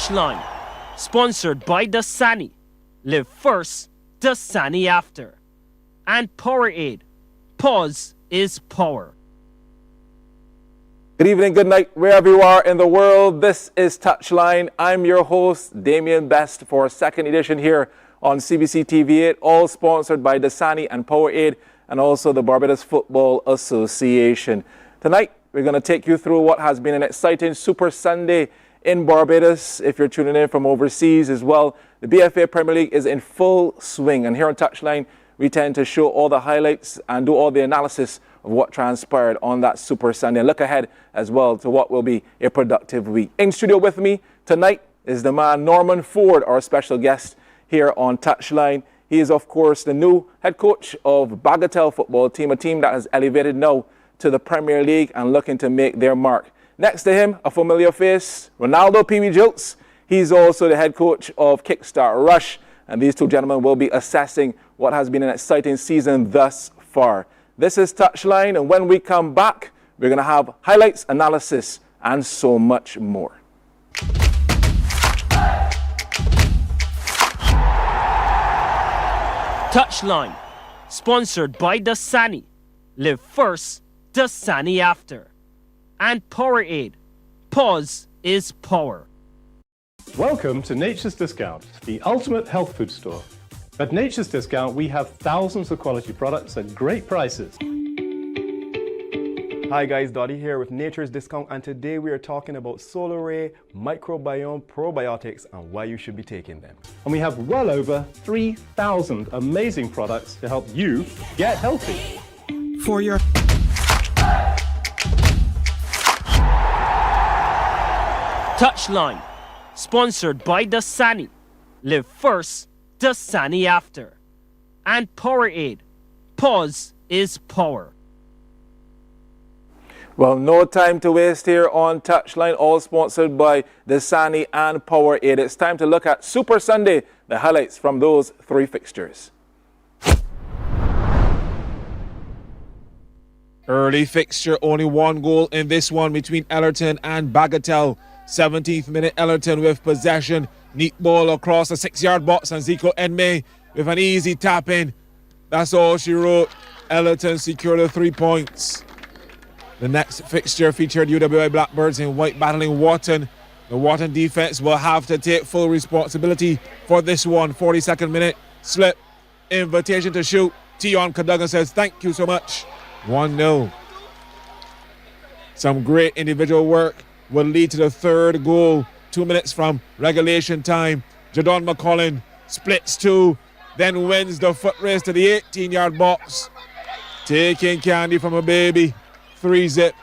TouchLine, sponsored by Dasani. Live first, Dasani after. And Powerade. Pause is power. Good evening, good night, wherever you are in the world. This is TouchLine. I'm your host, Damien Best, for a second edition here on CBC TV8, all sponsored by Dasani and Powerade, and also the Barbados Football Association. Tonight, we're going to take you through what has been an exciting Super Sunday in Barbados. If you're tuning in from overseas as well, the BFA Premier League is in full swing. And here on TouchLine, we tend to show all the highlights and do all the analysis of what transpired on that Super Sunday. And look ahead as well to what will be a productive week. In studio with me tonight is the man Norman Ford, our special guest here on TouchLine. He is, of course, the new head coach of Bagatelle football team, a team that has elevated now to the Premier League and looking to make their mark. Next to him, a familiar face, Ronaldo Pee Wee Jilts. He's also the head coach of Kickstart Rush, and these two gentlemen will be assessing what has been an exciting season thus far. This is TouchLine, and when we come back, we're going to have highlights, analysis, and so much more. TouchLine, sponsored by Dasani. Live first, Dasani after. And Powerade. Pause is power. Welcome to Nature's Discount, the ultimate health food store. At Nature's Discount, we have thousands of quality products at great prices. Hi guys, Dottie here with Nature's Discount, and today we are talking about Solar Ray, microbiome, probiotics, and why you should be taking them. And we have well over 3,000 amazing products to help you get healthy. For your TouchLine, sponsored by Dasani. Live first, Dasani after. And Powerade. Pause is power. Well, no time to waste here on TouchLine, all sponsored by Dasani and Powerade. It's time to look at Super Sunday, the highlights from those three fixtures. Early fixture, only one goal in this one between Ellerton and Bagatelle. 17th minute, Ellerton with possession. Neat ball across the 6-yard box, and Zico Enme with an easy tap in. That's all she wrote. Ellerton secured the 3 points. The next fixture featured UWI Blackbirds in white battling Wharton. The Wharton defense will have to take full responsibility for this one. 42nd minute, slip, invitation to shoot. Tion Cadogan says, thank you so much. 1-0. Some great individual work will lead to the third goal. 2 minutes from regulation time. Jadon McCollin splits two, then wins the foot race to the 18-yard box. Taking candy from a baby. 3-zip.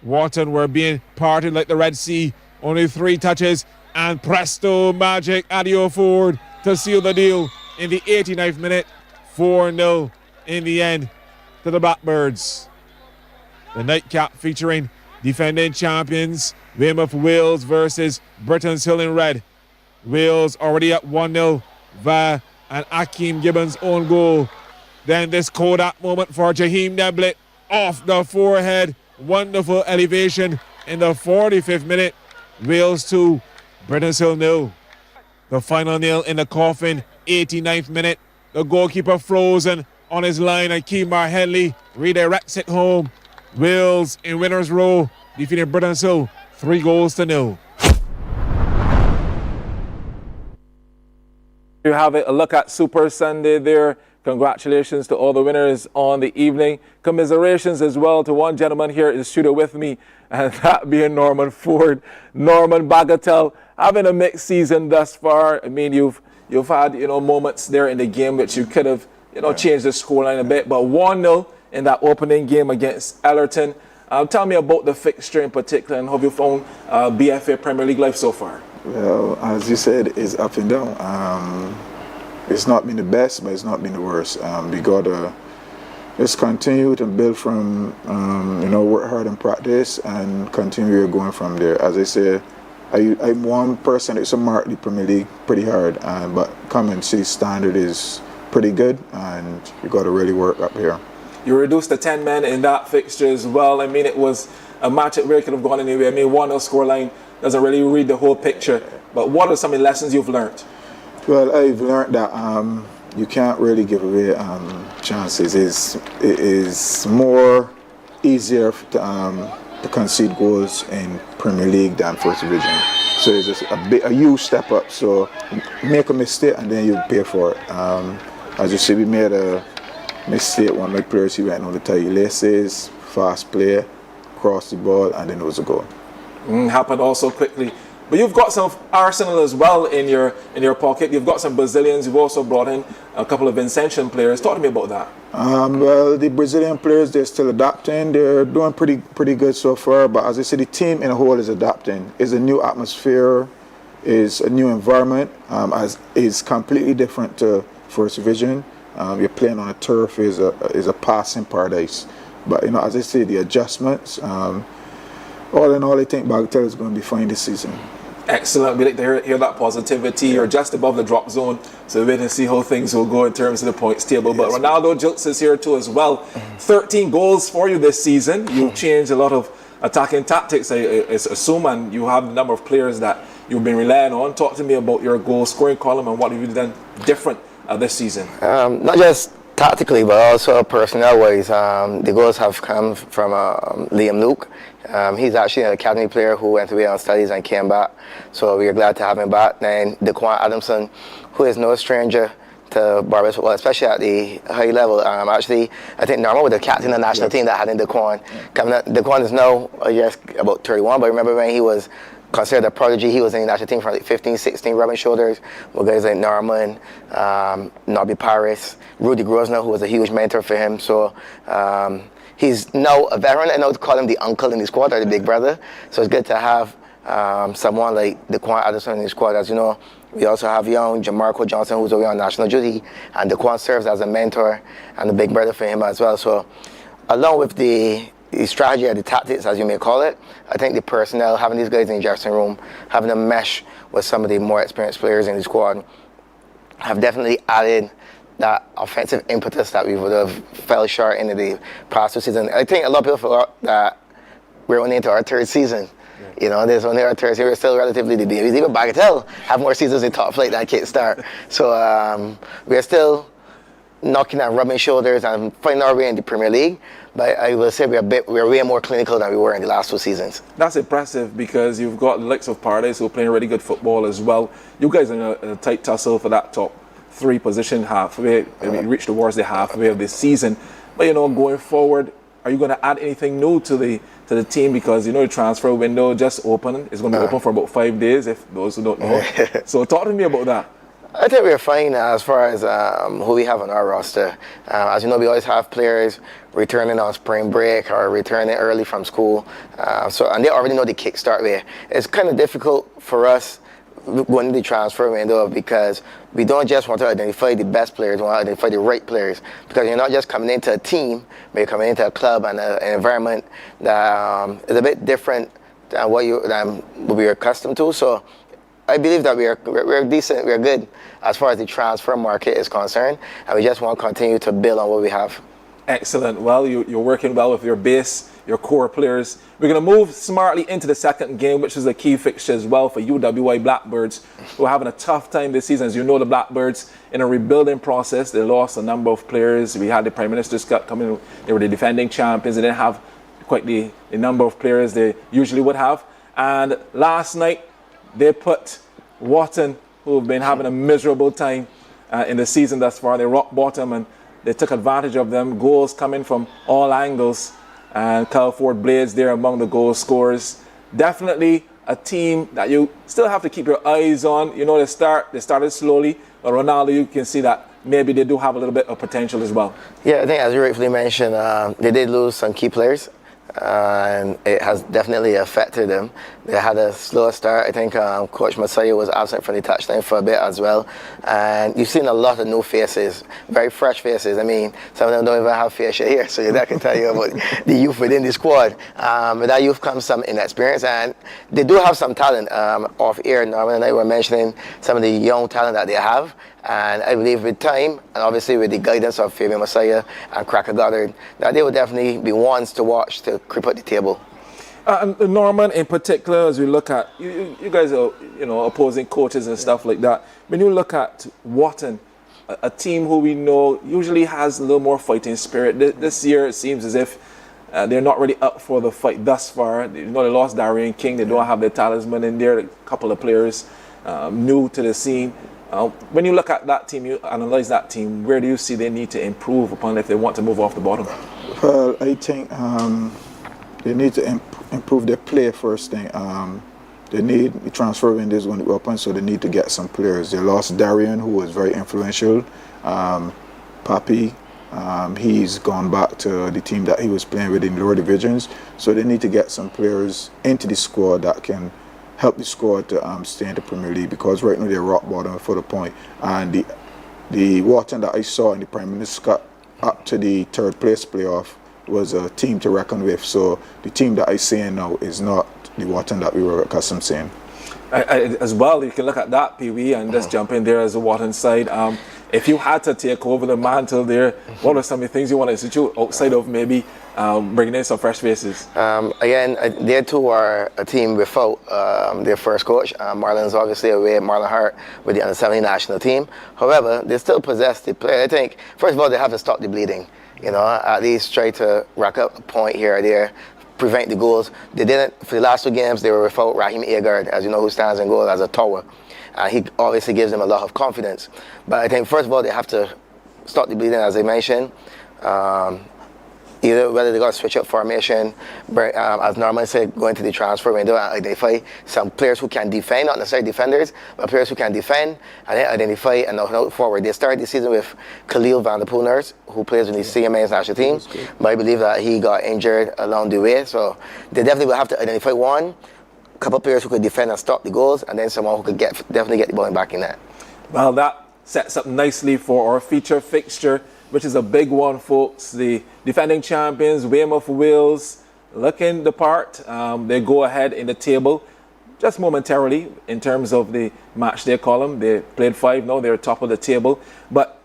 Wharton were being parted like the Red Sea. Only 3 touches, and presto magic, Adio Ford to seal the deal in the 89th minute. 4-0 in the end to the Blackbirds. The nightcap featuring defending champions Weymouth Wales versus Britain's Hill in red. Wales already at 1-0 via an Akeem Gibbons own goal. Then this Kodak moment for Jaheim Neblet off the forehead. Wonderful elevation in the 45th minute. Wales 2, Britain's Hill 0. The final nail in the coffin, 89th minute. The goalkeeper frozen on his line, and Kemar Henley redirects it home. Wales in winner's row, defeating Britain's Hill 3-0. You have a look at Super Sunday there. Congratulations to all the winners on the evening. Commiserations as well to one gentleman here in the studio with me, and that being Norman Ford. Norman, Bagatelle having a mixed season thus far. I mean, you've had moments there in the game which you could have changed the scoreline a bit, but 1-0 in that opening game against Ellerton. Tell me about the fixture in particular, and how you found BFA Premier League life so far. Well, as you said, it's up and down. It's not been the best, but it's not been the worst. We got to just continue to build from, work hard and practice, and continue going from there. As I said, I'm one person that's marked the Premier League pretty hard, but Common City standard is pretty good, and you got to really work up here. You reduced to 10 men in that fixture as well. I mean, it was a match where it could have gone anywhere. I mean, 1-0 scoreline doesn't really read the whole picture. But what are some of the lessons you've learned? Well, I've learned that you can't really give away chances. It is more easier to concede goals in Premier League than First Division. So it's just a huge step up. So make a mistake and then you pay for it. As you see, we made a mistake. One of my players, he went on the tie laces, fast play, crossed the ball, and then it was a goal. Happened also quickly. But you've got some Arsenal as well in your pocket. You've got some Brazilians. You've also brought in a couple of Vincentian players. Talk to me about that. Well, the Brazilian players, they're still adapting. They're doing pretty good so far. But as I said, the team in a whole is adapting. It's a new atmosphere, is a new environment. As is completely different to First Division. You're playing on a turf is a passing paradise. But as I say, the adjustments. All in all, I think Bagatelle is going to be fine this season. Excellent. We like to hear that positivity. You're just above the drop zone, so we're waiting to see how things will go in terms of the points table. But Ronaldo Jilts is here too as well. 13 goals for you this season. You've changed a lot of attacking tactics, I assume, and you have a number of players that you've been relying on. Talk to me about your goal scoring column and what have you done different this season. Not just tactically, but also personnel-wise. The goals have come from Liam Luke. He's actually an academy player who went away on studies and came back. So we are glad to have him back. And Daquan Adamson, who is no stranger to Barbados football, especially at the high level. Actually, I think Norman was the captain of the national team that had in Daquan. Daquan is now, yes, about 31, but remember when he was considered a prodigy, he was in the national team from like 15, 16, rubbing shoulders with guys like Norman, Nobby Paris, Rudy Grosner, who was a huge mentor for him. So he's now a veteran. I know to call him the uncle in the squad or the big brother. So it's good to have someone like Daquan Addison in the squad. As you know, we also have young Jamarco Johnson, who's away on national duty, and Daquan serves as a mentor and a big brother for him as well. So along with the strategy or the tactics, as you may call it, I think the personnel, having these guys in the dressing room, having them mesh with some of the more experienced players in the squad, have definitely added that offensive impetus that we would have fell short in the past 2 seasons. I think a lot of people forgot that we're only into our 3rd season. There's only our 3rd season. We're still relatively the babies. Even Bagatelle have more seasons in top flight than Kit Star. So we're still knocking and rubbing shoulders and finding our way in the Premier League. But I will say we're way more clinical than we were in the last 2 seasons. That's impressive because you've got the likes of Paradise who are playing really good football as well. You guys are in a tight tussle for that top 3 position halfway. We reached towards the halfway of this season. But going forward, are you going to add anything new to the team? Because the transfer window just opened. It's going to be open for about 5 days, if those who don't know. So talk to me about that. I think we're fine as far as who we have on our roster. As you know, we always have players returning on spring break or returning early from school. And they already know the kickstart way. It's kind of difficult for us going into the transfer window because we don't just want to identify the best players, we want to identify the right players. Because you're not just coming into a team, but you're coming into a club and an environment that is a bit different than what we're accustomed to. So I believe that we're decent, we're good as far as the transfer market is concerned, and we just want to continue to build on what we have. Excellent. Well, you're working well with your base, your core players. We're going to move smartly into the second game, which is a key fixture as well for UWI Blackbirds, who are having a tough time this season. As you know, the Blackbirds in a rebuilding process. They lost a number of players. We had the Prime Minister's Cup coming. They were the defending champions. They didn't have quite the number of players they usually would have. And last night, they put Wharton, who have been having a miserable time in the season thus far. They rock bottom and they took advantage of them. Goals coming from all angles. And Calford Blades there among the goal scorers. Definitely a team that you still have to keep your eyes on. They started slowly. But Ronaldo, you can see that maybe they do have a little bit of potential as well. Yeah, I think as you rightfully mentioned, they did lose some key players. And it has definitely affected them. They had a slow start. I think Coach Messiah was absent from the touchline for a bit as well. And you've seen a lot of new faces, very fresh faces. I mean, some of them don't even have face here, so that can tell you about the youth within the squad. With that youth comes some inexperience, and they do have some talent. Off air, Norman and I were mentioning some of the young talent that they have. And I believe with time, and obviously with the guidance of Fabian Messiah and Cracker Goddard, that they will definitely be ones to watch to creep up the table. Norman, in particular, as we look at you guys are opposing coaches and stuff like that. When you look at Wharton, a team who we know usually has a little more fighting spirit. This year, it seems as if they're not really up for the fight thus far. They lost Darian King. They don't have their talisman in there. A couple of players new to the scene. When you look at that team, you analyze that team, where do you see they need to improve upon if they want to move off the bottom? Well, I think they need to improve their play first thing. They need the transfer window is going to be open, so they need to get some players. They lost Darian, who was very influential. Papi, he's gone back to the team that he was playing with in lower divisions. So they need to get some players into the squad that can help the squad to stay in the Premier League, because right now they're rock bottom for the point. And the Wharton that I saw in the Prime Minister's Cup up to the third place playoff was a team to reckon with. So the team that I see now is not the Wharton that we were accustomed to seeing. As well, you can look at that, Pee Wee, and just jump in there as a Wharton side. If you had to take over the mantle there, what are some of the things you want to institute outside of maybe bringing in some fresh faces? Again, they too are a team without their first coach. Marlon's obviously away, Marlon Hart with the under-17 national team. However, they still possess the player. I think, first of all, they have to stop the bleeding. At least try to rack up a point here or there, prevent the goals. They didn't, for the last 2 games, they were without Raheem Agard, as you know, who stands in goal as a tower. He obviously gives them a lot of confidence. But I think, first of all, they have to stop the bleeding, as I mentioned. Either whether they're going to switch up formation, as Norman said, going to the transfer window and identify some players who can defend, not necessarily defenders, but players who can defend, and then identify and out forward. They started the season with Khalil Van der Poel, who plays in the senior men's national team, but I believe that he got injured along the way. So they definitely will have to identify a couple of players who could defend and stop the goals, and then someone who could definitely get the ball back in net. Well, that sets up nicely for our feature fixture, which is a big one, folks. The defending champions, Weymouth Wales, looking the part. They go ahead in the table just momentarily in terms of the match day column. They played 5, now they're top of the table. But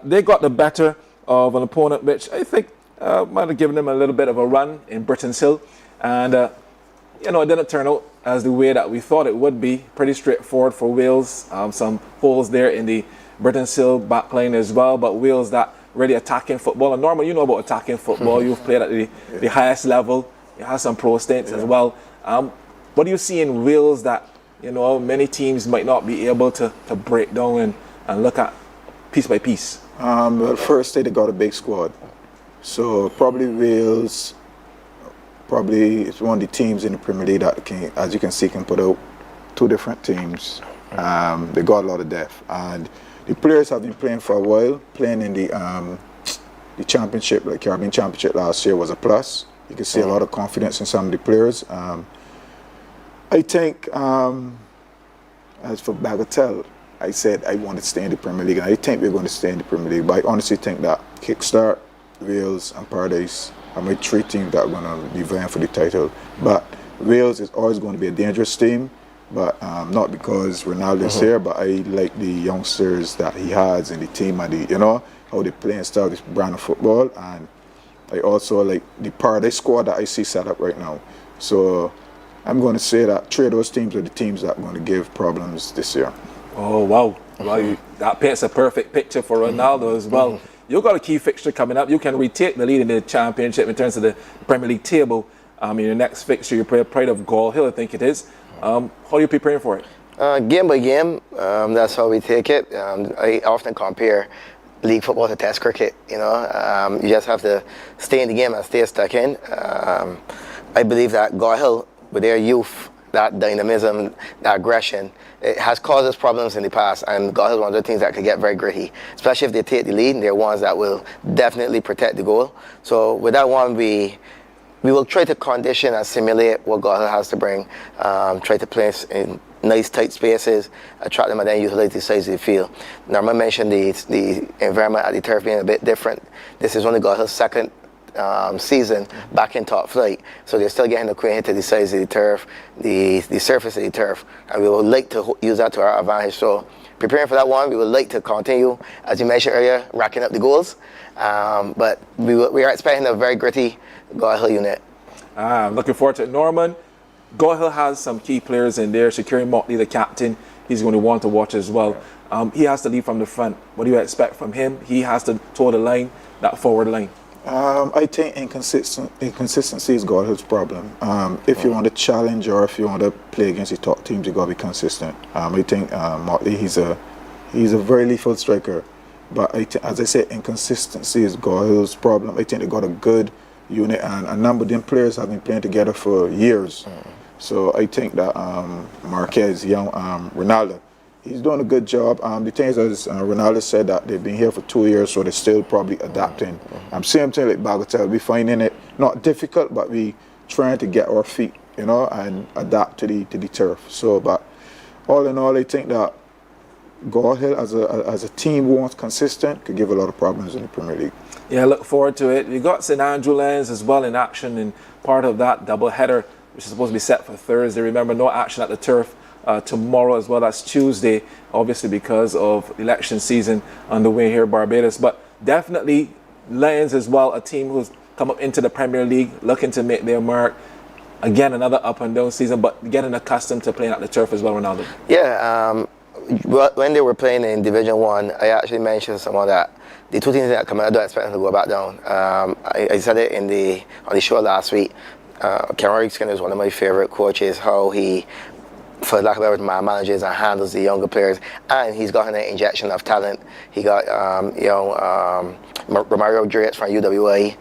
they got the better of an opponent, which I think might have given them a little bit of a run in Britain's Hill. And, it didn't turn out as the way that we thought it would be. Pretty straightforward for Wales. Some holes there in the Britain's Hill backline as well, but Wales that really attacking football. And Norman, you know about attacking football. You've played at the highest level. You have some pro stints as well. What do you see in Wales that many teams might not be able to break down and look at piece by piece? Well, first they got a big squad, so probably Wales is one of the teams in the Premier League that can, as you can see, can put out 2 different teams. They got a lot of depth, and the players have been playing for a while. Playing in the championship, like Caribbean Championship last year, was a plus. You can see a lot of confidence in some of the players. I think, as for Bagatelle, I said I want to stay in the Premier League, and I think we're going to stay in the Premier League. But I honestly think that Kickstart, Wales, and Paradise are my 3 teams that are going to be vying for the title. But Wales is always going to be a dangerous team. But not because Ronaldo's here, but I like the youngsters that he has in the team and how they play and stuff, this brand of football. And I also like the Paradise squad that I see set up right now. So I'm going to say that 3 of those teams are the teams that are going to give problems this year. Oh, wow. That paints a perfect picture for Ronaldo as well. You've got a key fixture coming up. You can retake the lead in the championship in terms of the Premier League table. In your next fixture, you play Pride of Gall Hill, I think it is. How are you preparing for it? Game by game, that's how we take it. I often compare league football to test cricket. You just have to stay in the game and stay stuck in. I believe that Gall Hill, with their youth, that dynamism, that aggression, it has caused us problems in the past, and Gall Hill is one of the things that could get very gritty, especially if they take the lead. They're ones that will definitely protect the goal. So with that one, we will try to condition and simulate what Gall Hill has to bring, try to place in nice tight spaces, attract them, and then utilize the size of the field. Norman mentioned the environment at the turf being a bit different. This is only Gall Hill's 2nd season back in top flight, so they're still getting acquainted to the size of the turf, the surface of the turf, and we would like to use that to our advantage. So preparing for that one, we would like to continue, as you mentioned earlier, racking up the goals, but we are expecting a very gritty Gall Hill unit. Looking forward to it. Norman, Go Hill has some key players in there. Shakiri Motley, the captain, he's going to want to watch as well. He has to lead from the front. What do you expect from him? He has to toe the line, that forward line. I think inconsistency is God Hill's problem. If you want to challenge or if you want to play against the top teams, you got to be consistent. I think Motley, he's a very lethal striker, but as I said, inconsistency is God Hill's problem. I think they got a good unit, and a number of them players have been playing together for years. So I think that Marquez, young Ronaldo, he's doing a good job. The thing is, as Ronaldo said, that they've been here for 2 years, so they're still probably adapting. Same thing like Bagatelle, we finding it not difficult, but we trying to get our feet, you know, and adapt to the turf. So, but all in all, I think that Go Hill as a team once consistent could give a lot of problems in the Premier League. Yeah, look forward to it. You got St Andrew Lens as well in action in part of that double header, which is supposed to be set for Thursday. Remember, no action at the turf tomorrow as well. That's Tuesday, obviously because of election season underway here in Barbados. But definitely Lions as well, a team who's come up into the Premier League, looking to make their mark. Again, another up and down season, but getting accustomed to playing at the turf as well, Ronaldo. Yeah, when they were playing in Division 1, I actually mentioned some of that. The two teams that come out, I don't expect them to go back down. I said it on the show last week. Cameron Skinner is one of my favorite coaches, how he, for lack of a better word, manages and handles the younger players, and he's got an injection of talent. He got Romario Drake from UWA.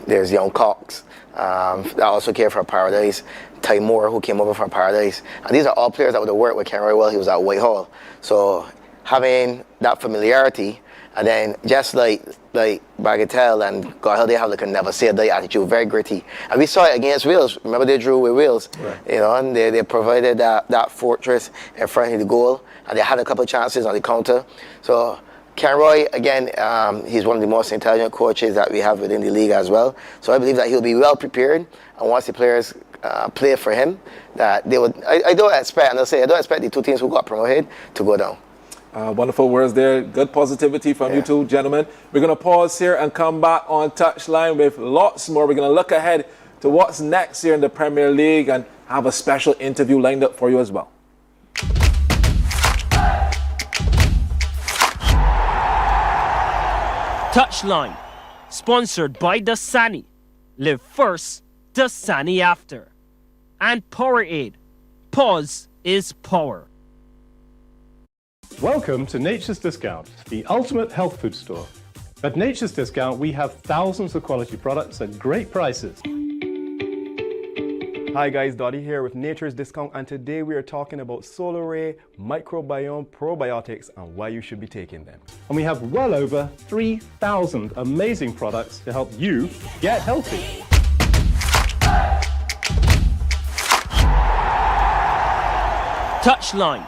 There's young Cox that also came from Paradise. Ty Moore, who came over from Paradise. And these are all players that would have worked with Cameron while he was at Whitehall. So having that familiarity, and then just like Bagatelle and God Hill, they have like a never say a die attitude, very gritty. And we saw it against Wales. Remember they drew with Wales, right. You know, and they provided that fortress in front of the goal, and they had a couple of chances on the counter. So Kenroy, again, he's one of the most intelligent coaches that we have within the league as well. So I believe that he'll be well prepared, and once the players play for him, that they would. I don't expect, and I'll say, I don't expect the two teams who got promoted to go down. Wonderful words there. Good positivity from you two, gentlemen. We're going to pause here and come back on Touchline with lots more. We're going to look ahead to what's next here in the Premier League and have a special interview lined up for you as well. Touchline, sponsored by Dasani. Live first, Dasani after. And Powerade. Pause is power. Welcome to Nature's Discount, the ultimate health food store. At Nature's Discount, we have thousands of quality products at great prices. Hi guys, Dottie here with Nature's Discount, and today we are talking about Solar Ray Microbiome Probiotics and why you should be taking them. And we have well over 3,000 amazing products to help you get healthy. Touchline,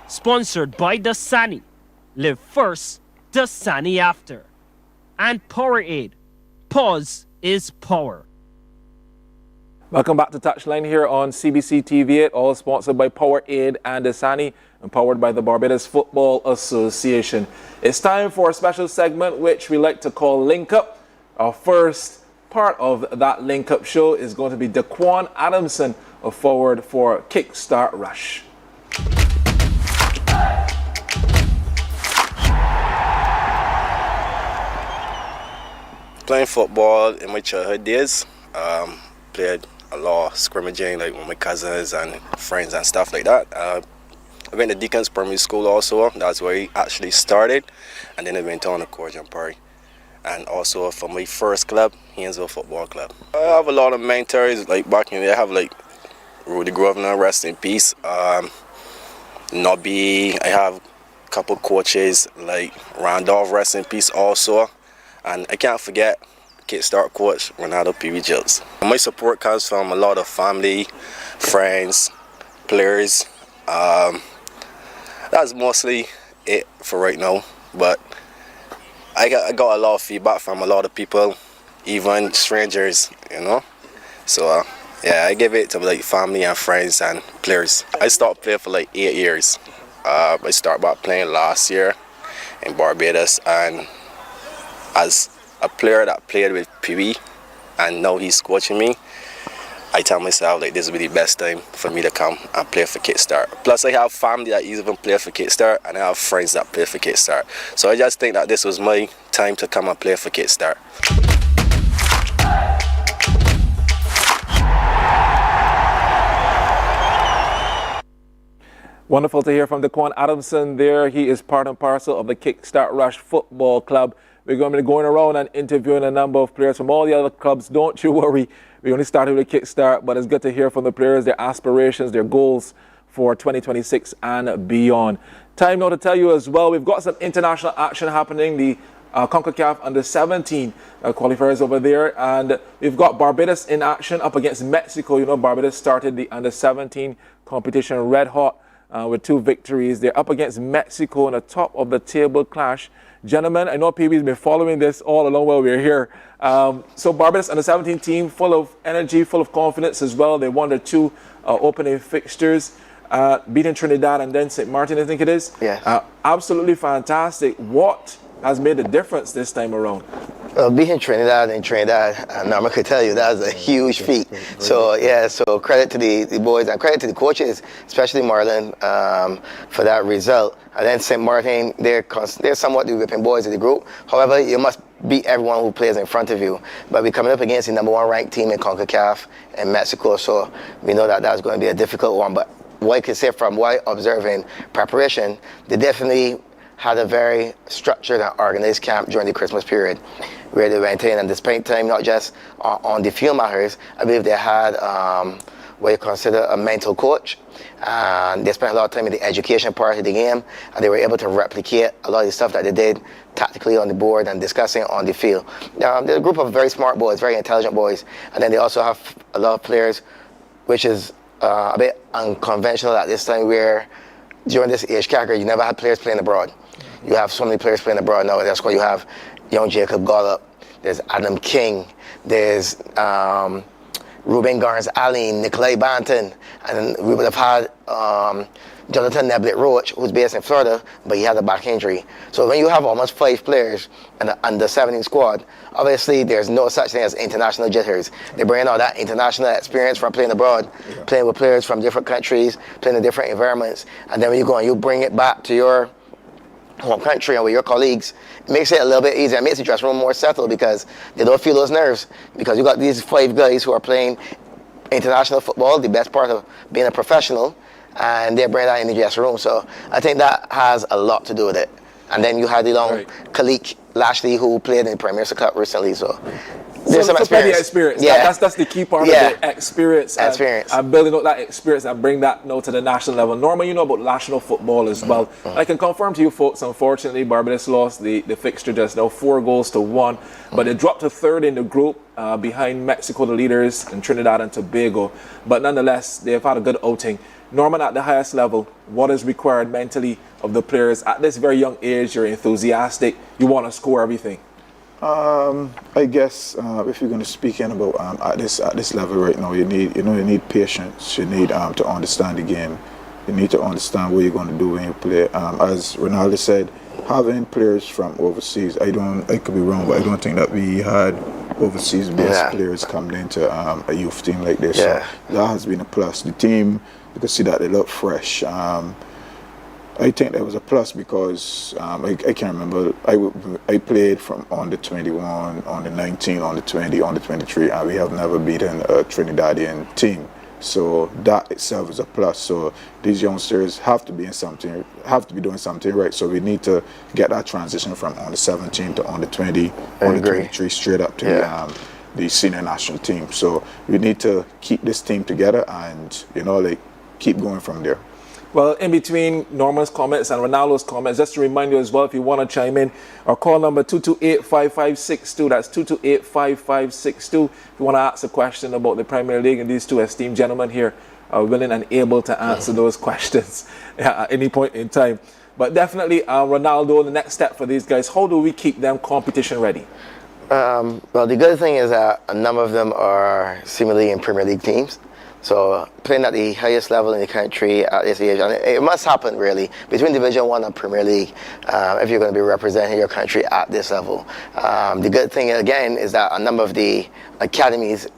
sponsored by Dasani. Live first, Dasani after. And Powerade. Pause is power. Welcome back to Touchline here on CBC TV8, all sponsored by Powerade and Dasani, and powered by the Barbados Football Association. It's time for a special segment which we like to call Link Up. Our first part of that Link Up show is going to be Daquan Adamson, a forward for Kickstart Rush. Playing football in my childhood days, played a lot of scrimmaging like with my cousins and friends and stuff like that. I went to Deacon's Primary School also. That's where I actually started, and then I went on to Corjan Parry. And also for my first club, Hainesville Football Club. I have a lot of mentors, like back in the day, I have like Rudy Grosvenor, rest in peace. Nobby, I have a couple coaches like Randolph, rest in peace also. And I can't forget Kickstart coach Ronaldo P.V. Jills. My support comes from a lot of family, friends, players. That's mostly it for right now. But I got a lot of feedback from a lot of people, even strangers, you know. So yeah, I give it to like family and friends and players. I stopped playing for like 8 years. I started back playing last year in Barbados, and as a player that played with PB and now he's coaching me, I tell myself like this will be the best time for me to come and play for Kickstart. Plus I have family that even play for Kickstart, and I have friends that play for Kickstart. So I just think that this was my time to come and play for Kickstart. Wonderful to hear from Daquan Adamson there. He is part and parcel of the Kickstart Rush Football Club. We're going to be going around and interviewing a number of players from all the other clubs. Don't you worry. We only started with Kickstart, but it's good to hear from the players, their aspirations, their goals for 2026 and beyond. Time now to tell you as well, we've got some international action happening. The CONCACAF Under-17 qualifiers over there, and we've got Barbados in action up against Mexico. You know, Barbados started the Under-17 competition red hot with 2 victories. They're up against Mexico in a top of the table clash. Gentlemen, I know PB's been following this all along while we're here. So Barbados Under-17 team full of energy, full of confidence as well. They won their 2 opening fixtures, beating Trinidad and then St. Martin, I think it is. Yes. Absolutely fantastic. What has made the difference this time around? Being Trinidad, Norma could tell you that was a huge feat. So yeah, so credit to the boys and credit to the coaches, especially Marlon, for that result. And then St. Martin, they're somewhat the whipping boys of the group. However, you must beat everyone who plays in front of you. But we're coming up against the number 1 ranked team in CONCACAF in Mexico, so we know that that's going to be a difficult one. But what I can say from what I observe in preparation, they definitely had a very structured and organized camp during the Christmas period, where they went in and they spent time not just on the field matters. I believe they had what you consider a mental coach, and they spent a lot of time in the education part of the game, and they were able to replicate a lot of the stuff that they did tactically on the board and discussing on the field. They're a group of very smart boys, very intelligent boys, and then they also have a lot of players, which is a bit unconventional at this time, where during this age category, you never had players playing abroad. You have so many players playing abroad now. That's why you have young Jacob Gollop, there's Adam King, there's Ruben Garns-Allen, Nikolai Banton, and we would have had Jonathan Neblett-Roach, who's based in Florida, but he had a back injury. So when you have almost 5 players in the under-17 squad, obviously there's no such thing as international jitters. They bring in all that international experience from playing abroad, playing with players from different countries, playing in different environments, and then when you go and you bring it back to your home country and with your colleagues, it makes it a little bit easier. It makes the dressing room more settled because they don't feel those nerves, because you got these 5 guys who are playing international football, the best part of being a professional, and they bring that in the dressing room. So I think that has a lot to do with it. And then you had the long Khalik Lashley, who played in the Premier Cup recently. So there's some experience. Yeah, that's the key part of it. Experience. And building up that experience and bring that to the national level. Norma, you know about national football as well. I can confirm to you folks, unfortunately, Barbados lost the fixture just now, 4-1, but they dropped to 3rd in the group behind Mexico, the leaders, and Trinidad and Tobago. But nonetheless, they've had a good outing. Norman, at the highest level, what is required mentally of the players at this very young age? You're enthusiastic, you want to score everything. I guess if you're going to speak in about at this level right now, you need patience. You need to understand the game. You need to understand what you're going to do when you play. As Ronaldo said, having players from overseas, I could be wrong, but I don't think that we had overseas-based players coming into a youth team like this. So that has been a plus. The team, you can see that they look fresh. I think that was a plus because I can't remember. I played from on the 21, on the 19, on the 20, on the 23, and we have never beaten a Trinidadian team. So that itself is a plus. So these youngsters have to be doing something right. So we need to get that transition from on the 17 to on the 20, on the 23, straight up to the senior national team. So we need to keep this team together and keep going from there. Well, in between Norman's comments and Ronaldo's comments, just to remind you as well, if you want to chime in, our call number 228-5562. That's 228-5562. If you want to ask a question about the Premier League, and these 2 esteemed gentlemen here are willing and able to answer those questions at any point in time. But definitely, Ronaldo, the next step for these guys, how do we keep them competition ready? Well, the good thing is that a number of them are seemingly in Premier League teams. So playing at the highest level in the country at this age, and it must happen really between Division 1 and Premier League if you're going to be representing your country at this level. The good thing again is that a number of the academies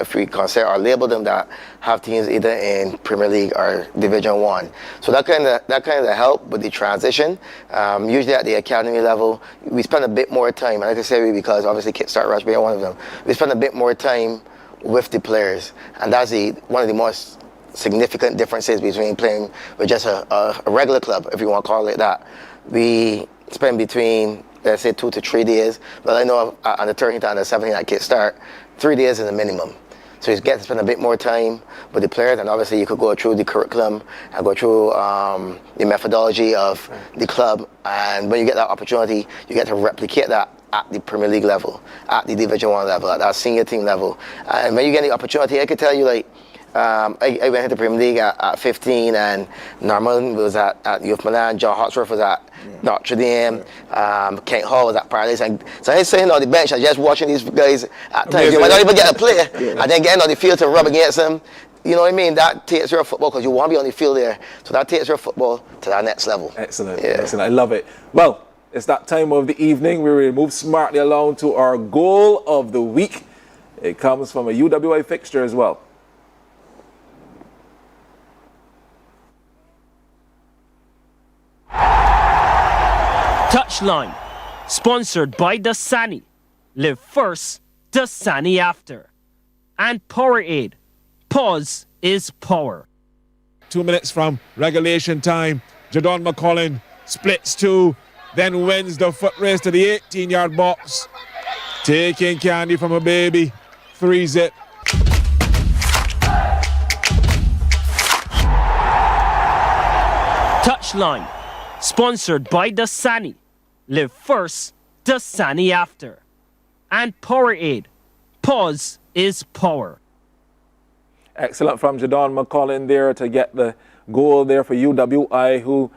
if we consider or label them, that have teams either in Premier League or Division 1. So that kind of help with the transition. Usually at the academy level, we spend a bit more time, and like I say, because obviously Kickstart Rush being one of them, we spend a bit more time with the players, and that's one of the most significant differences between playing with just a regular club, if you want to call it that. We spend between, let's say, 2 to 3 days. But I know on the 13th and the 17th at Kickstart, 3 days is the minimum. So you get to spend a bit more time with the players, and obviously you could go through the curriculum and go through the methodology of the club. And when you get that opportunity, you get to replicate that at the Premier League level, at the Division 1 level, at that senior team level. And when you get the opportunity, I could tell you, like, I went into the Premier League at 15, and Norman was at Youth Milan, John Hawksworth was at Notre Dame, Kent Hall was at Paradise. And so I was sitting on the bench and just watching these guys at times. You might not even get to play, and then getting on the field to rub against them. You know what I mean? That takes your football, because you want to be on the field there. So that takes your football to that next level. Excellent. Yeah. Excellent. I love it. Well, it's that time of the evening. We will move smartly along to our goal of the week. It comes from a UWI fixture as well. TouchLine, sponsored by Dasani. Live first, Dasani after. And Powerade. Pause is power. 2 minutes from regulation time. Jadon McCullin splits 2, then wins the foot race to the 18-yard box. Taking candy from a baby. 3-zip. TouchLine, sponsored by Dasani. Live first, Dasani after. And Powerade. Pause is power. Excellent from Jadon McCullin there to get the goal there for UWI, who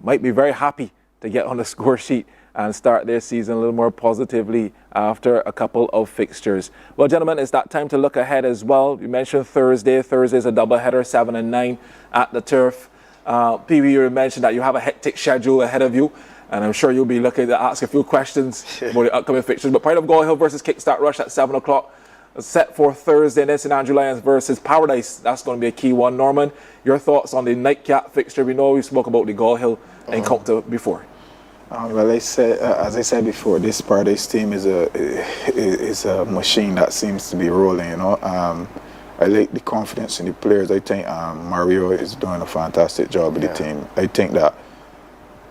might be very happy to get on the score sheet and start their season a little more positively after a couple of fixtures. Well, gentlemen, it's that time to look ahead as well. You mentioned Thursday. Thursday is a doubleheader, 7 and 9 at the Turf. PB, you mentioned that you have a hectic schedule ahead of you, and I'm sure you'll be looking to ask a few questions about the upcoming fixtures. But Pride of Gall Hill versus Kickstart Rush at 7 o'clock. Set for Thursday, and then St Andrew Lions versus Paradise. That's going to be a key one. Norman, your thoughts on the nightcap fixture? We know we spoke about the Gall Hill encounter before. Well, as I said before, this Paradise team is a machine that seems to be rolling. You know, I like the confidence in the players. I think Mario is doing a fantastic job with the team. I think that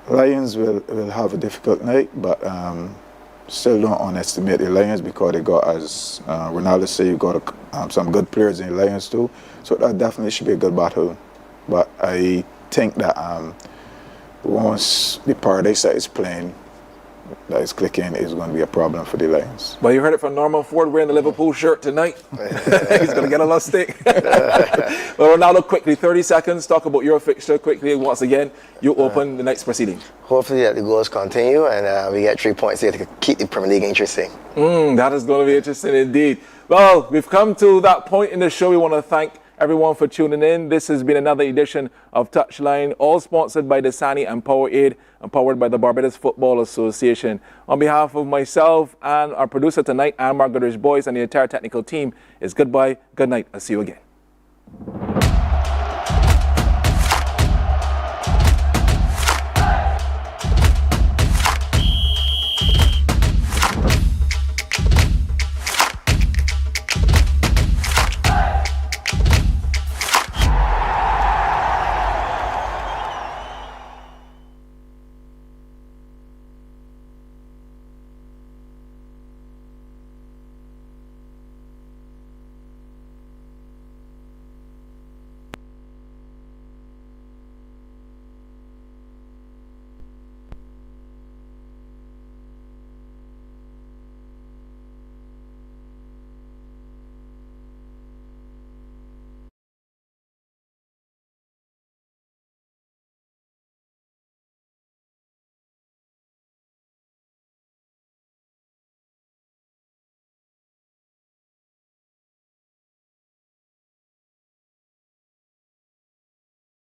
Lions will have a difficult night, but still don't underestimate the Lions, because they got, as Ronaldo said, you got some good players in the Lions too. So that definitely should be a good battle. But I think that once the Paradise that is playing, that is clicking, is going to be a problem for the Lions. Well, you heard it from Norman Ford wearing the Liverpool shirt tonight. He's going to get a lot of stick. Well, Ronaldo, quickly, 30 seconds, talk about your fixture quickly. Once again, you open the next proceeding. Hopefully that the goals continue, and we get 3 points here to keep the Premier League interesting. That is going to be interesting indeed. Well, we've come to that point in the show. We want to thank everyone for tuning in. This has been another edition of Touchline, all sponsored by Dasani and Powerade, and powered by the Barbados Football Association. On behalf of myself and our producer tonight, Anne Margaret Boyce, and the entire technical team, is goodbye, good night. I'll see you again.